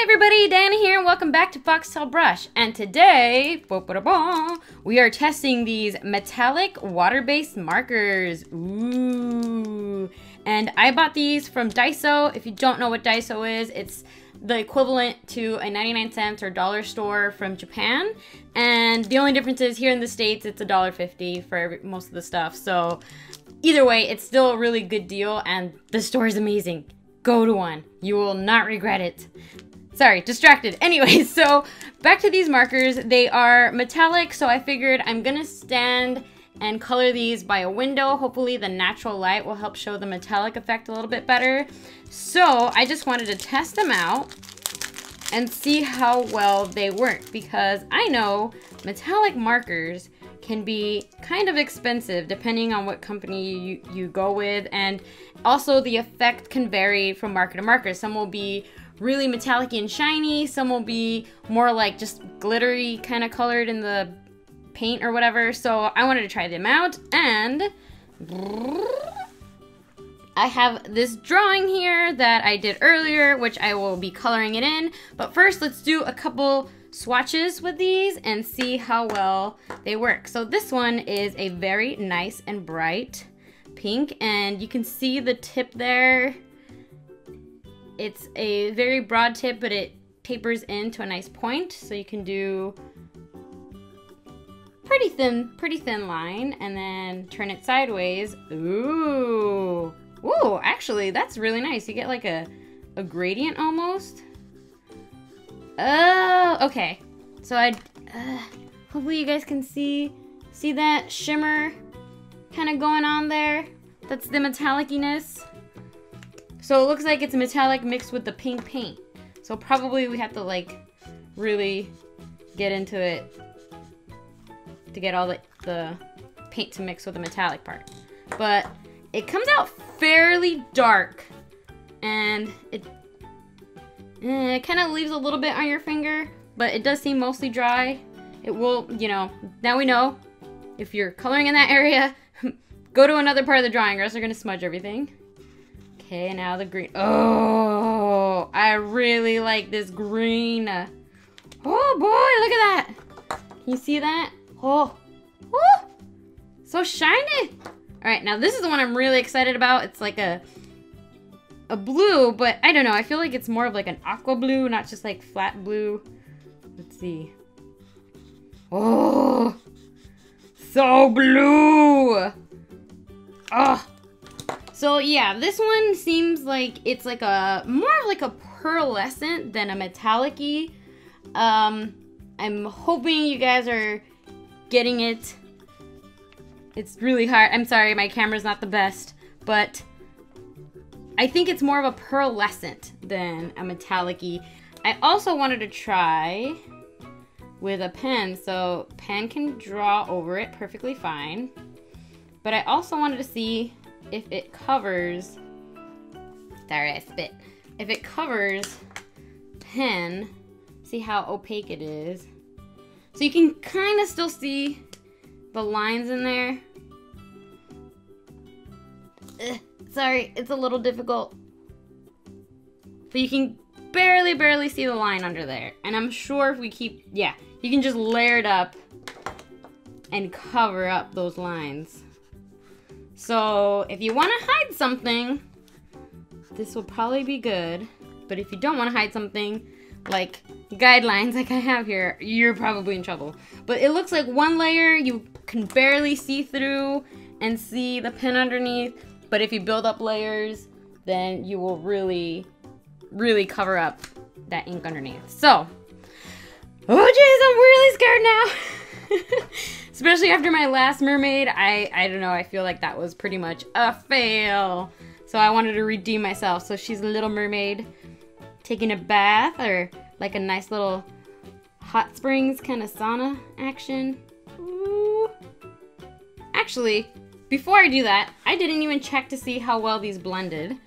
Hey everybody, Diana here, and welcome back to Foxtail Brush. And today, we are testing these metallic water-based markers. Ooh. And I bought these from Daiso. If you don't know what Daiso is, it's the equivalent to a 99-cent or dollar store from Japan. And the only difference is here in the States, it's $1.50 for most of the stuff. So either way, it's still a really good deal, and the store is amazing. Go to one. You will not regret it. Sorry, distracted. Anyway, so back to these markers. They are metallic, so I figured I'm gonna stand and color these by a window. Hopefully the natural light will help show the metallic effect a little bit better. So I just wanted to test them out and see how well they work, because I know metallic markers can be kind of expensive depending on what company you go with, and also the effect can vary from marker to marker. Some will be really metallic and shiny, some will be more like just glittery kind of colored in the paint or whatever. So I wanted to try them out, and I have this drawing here that I did earlier, which I will be coloring it in. But first, let's do a couple swatches with these and see how well they work. So this one is a very nice and bright pink, and you can see the tip there. It's a very broad tip, but it tapers into a nice point, so you can do pretty thin line, and then turn it sideways. Ooh, actually that's really nice. You get like a gradient almost. Oh, okay. So hopefully you guys can see that shimmer kind of going on there. That's the metallic-iness. So it looks like it's metallic mixed with the pink paint. So probably we have to like really get into it to get all the paint to mix with the metallic part. But it comes out fairly dark, and it kind of leaves a little bit on your finger, but it does seem mostly dry. It will, you know, now we know if you're coloring in that area, go to another part of the drawing or else you're gonna smudge everything. Okay, now the green. Oh, I really like this green. Oh boy, look at that. Can you see that? Oh, so shiny. All right, now this is the one I'm really excited about. It's like a blue, but I don't know. I feel like it's more of like an aqua blue, not just like flat blue. Let's see. Oh, so blue. Oh. So yeah, this one seems like it's like more of like a pearlescent than a metallic-y. I'm hoping you guys are getting it. It's really hard. I'm sorry, my camera's not the best, but I think it's more of a pearlescent than a metallic-y. I also wanted to try with a pen, so pen can draw over it perfectly fine. But I also wanted to see if it covers, sorry I spit, if it covers pen, see how opaque it is. So you can kind of still see the lines in there. Sorry, it's a little difficult. But you can barely see the line under there. And I'm sure if we keep, yeah, you can just layer it up and cover up those lines. So if you want to hide something, this will probably be good. But if you don't want to hide something, like guidelines like I have here, you're probably in trouble. But it looks like one layer you can barely see through and see the pen underneath. But if you build up layers, then you will really cover up that ink underneath. So, oh geez, I'm really scared now. Especially after my last mermaid. I don't know, I feel like that was pretty much a fail. So I wanted to redeem myself. So she's a little mermaid taking a bath, or like a nice little hot springs kind of sauna action. Ooh. Actually, before I do that, I didn't even check to see how well these blended.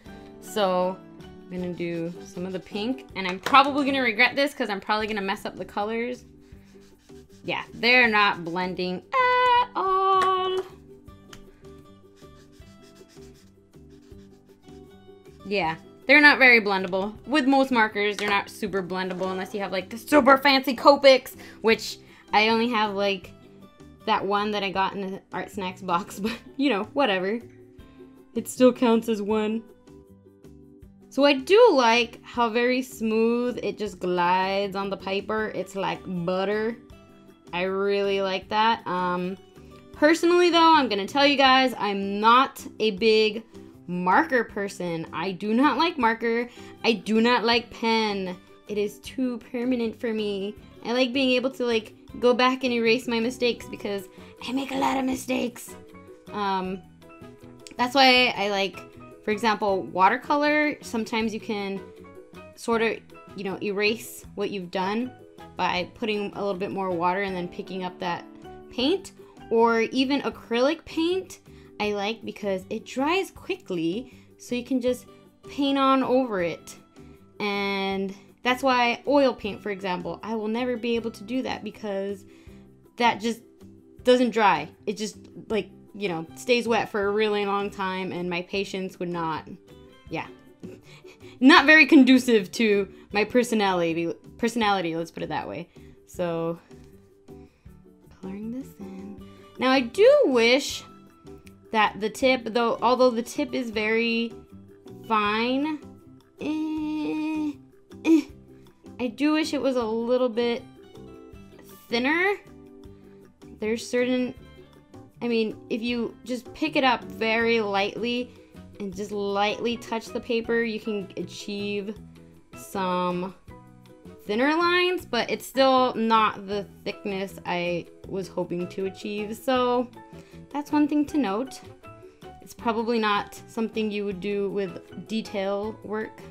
So I'm gonna do some of the pink, and I'm probably gonna regret this because I'm probably gonna mess up the colors. Yeah, they're not blending at all. Yeah, They're not very blendable. With most markers, they're not super blendable unless you have like the super fancy Copics, which I only have like that one that I got in the Art Snacks box, but you know, whatever. It still counts as one. So I do like how very smooth it just glides on the paper. It's like butter. I really like that. Personally though, I'm gonna tell you guys, I'm not a big marker person. I do not like marker. I do not like pen. It is too permanent for me. I like being able to like go back and erase my mistakes because I make a lot of mistakes. That's why I like, for example, watercolor. Sometimes you can sort of, you know, erase what you've done by putting a little bit more water and then picking up that paint. Or even acrylic paint, I like because it dries quickly, so you can just paint on over it. And that's why oil paint, for example, I will never be able to do that because that just doesn't dry. It just, like, you know, stays wet for a really long time, and my patience would not, yeah, not very conducive to my personality, let's put it that way. So, coloring this in. Now, I do wish that the tip, although the tip is very fine, I do wish it was a little bit thinner. There's certain, I mean, if you just pick it up very lightly and just lightly touch the paper, you can achieve some thinner lines, but it's still not the thickness I was hoping to achieve. So that's one thing to note. It's probably not something you would do with detail work,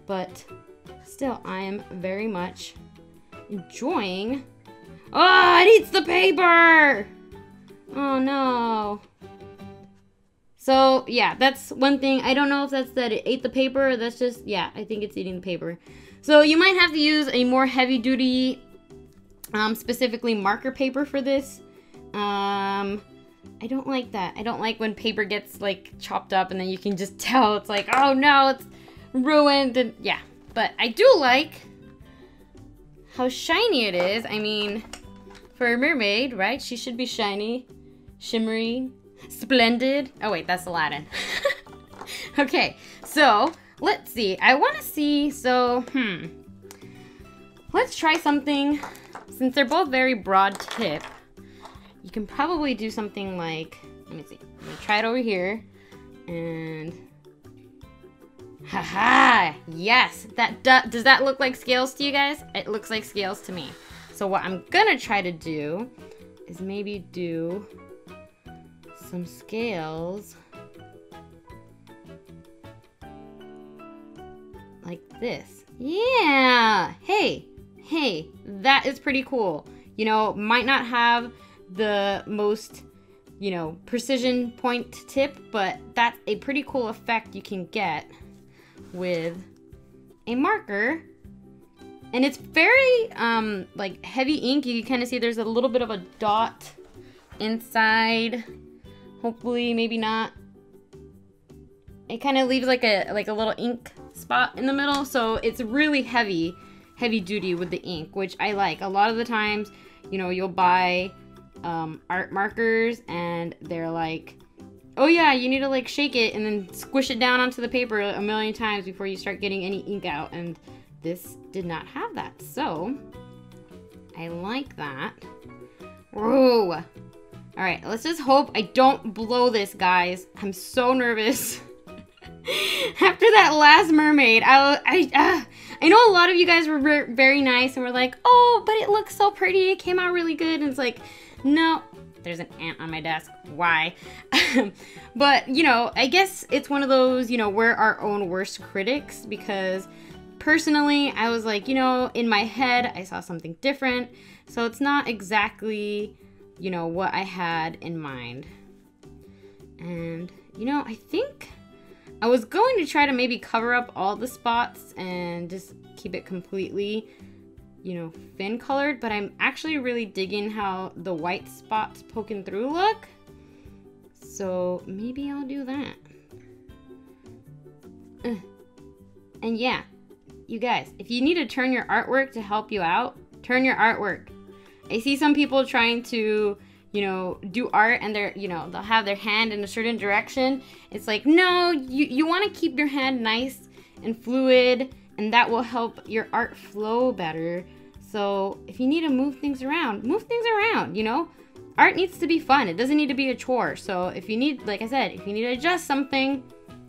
but still, I am very much enjoying. Oh, it eats the paper! Oh no. So yeah, that's one thing. I don't know if that's that it ate the paper or that's just, yeah, I think it's eating the paper. So you might have to use a more heavy duty, specifically marker paper for this. I don't like that. I don't like when paper gets like chopped up and then you can just tell it's like, oh no, it's ruined. And yeah, but I do like how shiny it is. I mean, for a mermaid, right? She should be shiny, shimmery, splendid. Oh wait, that's Aladdin. Okay, so let's see. I want to see, so, let's try something. Since they're both very broad tip, you can probably do something like, let me see. I'm gonna try it over here. And, haha, yes. Does that look like scales to you guys? It looks like scales to me. So what I'm gonna try to do is maybe do some scales like this. Yeah. Hey, that is pretty cool. You know, might not have the most, you know, precision point tip, but that's a pretty cool effect you can get with a marker. And it's very, like, heavy ink. You can kind of see there's a little bit of a dot inside. Hopefully, maybe not. It kind of leaves like a little ink spot in the middle. So it's really heavy duty with the ink, which I like. A lot of the times, you know, you'll buy art markers and they're like, oh yeah, you need to like shake it and then squish it down onto the paper a million times before you start getting any ink out. And this did not have that. So I like that. Whoa. All right, let's just hope I don't blow this, guys. I'm so nervous. After that last mermaid, I know a lot of you guys were very nice and were like, oh, but it looks so pretty. It came out really good. And it's like, no, there's an ant on my desk. Why? But, you know, I guess it's one of those, you know, we're our own worst critics, because personally, I was like, you know, in my head, I saw something different. So it's not exactly, you know, what I had in mind. And, you know, I think I was going to try to maybe cover up all the spots and just keep it completely, you know, fin colored, but I'm actually really digging how the white spots poking through look. So maybe I'll do that. And yeah, you guys, if you need to turn your artwork to help you out, turn your artwork. I see some people trying to, you know, do art and they're, you know, they'll have their hand in a certain direction. It's like, no, you want to keep your hand nice and fluid, and that will help your art flow better. So if you need to move things around, you know? Art needs to be fun. It doesn't need to be a chore. So if you need, like I said, if you need to adjust something,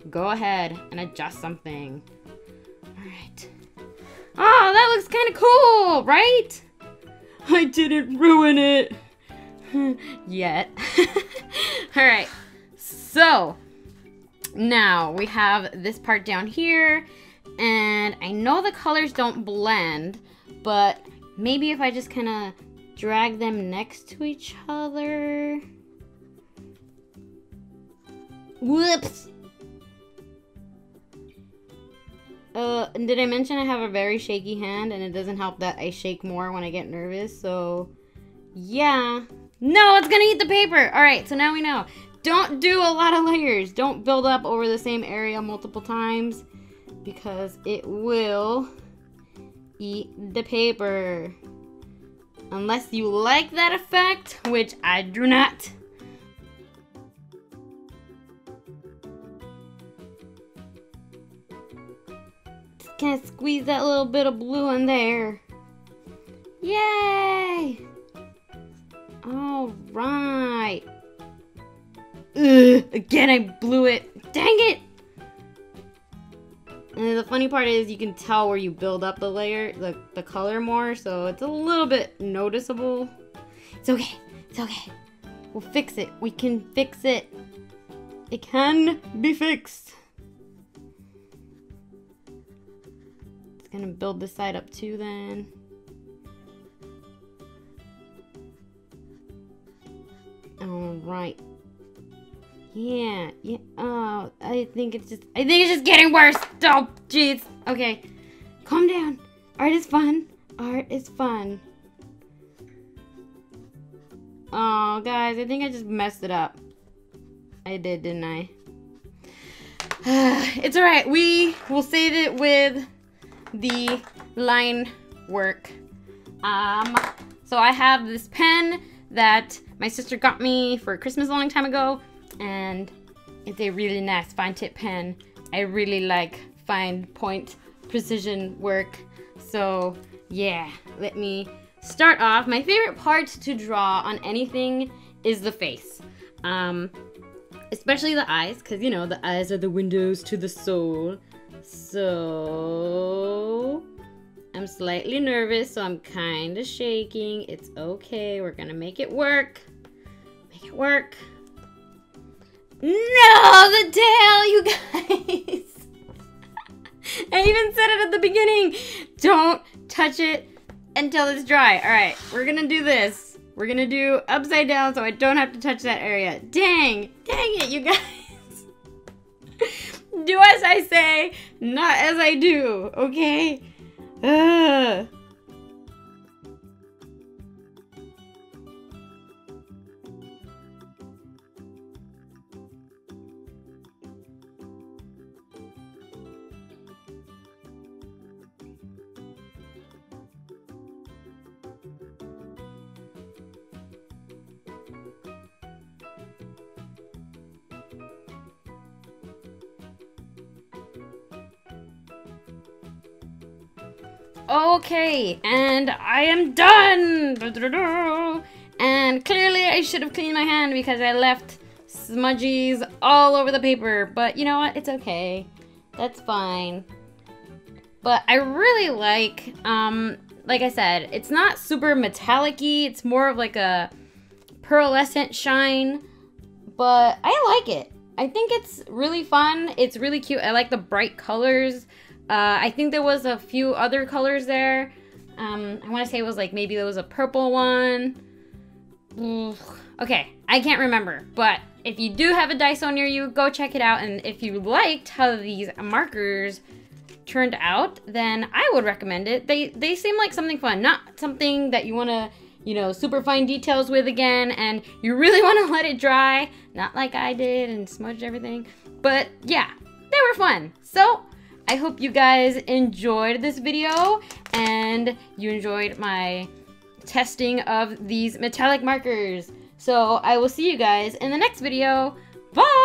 go ahead and adjust something. All right. Oh, that looks kind of cool, right? I didn't ruin it yet. All right. So now we have this part down here, and I know the colors don't blend, but maybe if I just kind of drag them next to each other. Whoops. And did I mention I have a very shaky hand, and it doesn't help that I shake more when I get nervous, so yeah. No, it's gonna eat the paper. All right, so now we know. Don't do a lot of layers. Don't build up over the same area multiple times, because it will eat the paper. Unless you like that effect, which I do not. Just kind of squeeze that little bit of blue in there. Yay! All right. Ugh, again I blew it. Dang it! And the funny part is you can tell where you build up the layer, the color more, so it's a little bit noticeable. It's okay. It's okay. We'll fix it. We can fix it. It can be fixed. It's gonna build this side up too then. All right. Yeah. Oh, I think it's just getting worse. Oh, jeez. Okay. Calm down. Art is fun. Art is fun. Oh, guys, I think I just messed it up. I did, didn't I? It's all right. We will save it with the line work. So I have this pen that my sister got me for Christmas a long time ago. And it's a really nice fine tip pen. I really like fine point precision work. So yeah, let me start off. My favorite part to draw on anything is the face. Especially the eyes, because you know, the eyes are the windows to the soul. So I'm slightly nervous, so I'm kind of shaking. It's okay, we're gonna make it work. Make it work. No, the tail, you guys. I even said it at the beginning. Don't touch it until it's dry. All right, we're gonna do this. We're gonna do upside down so I don't have to touch that area. Dang it, you guys. Do as I say, not as I do, okay? Ugh. Okay, and I am done! And clearly I should have cleaned my hand because I left smudgies all over the paper. But you know what? It's okay. That's fine. But I really like I said, it's not super metallic-y. It's more of like a pearlescent shine. But I like it. I think it's really fun. It's really cute. I like the bright colors. I think there was a few other colors there. I want to say it was like maybe there was a purple one. Okay, I can't remember. But if you do have a Daiso near you, go check it out. And if you liked how these markers turned out, then I would recommend it. They seem like something fun, not something that you want to, you know, super fine details with again, and you really want to let it dry, not like I did and smudged everything. But yeah, they were fun. So I hope you guys enjoyed this video and you enjoyed my testing of these metallic markers. So I will see you guys in the next video. Bye!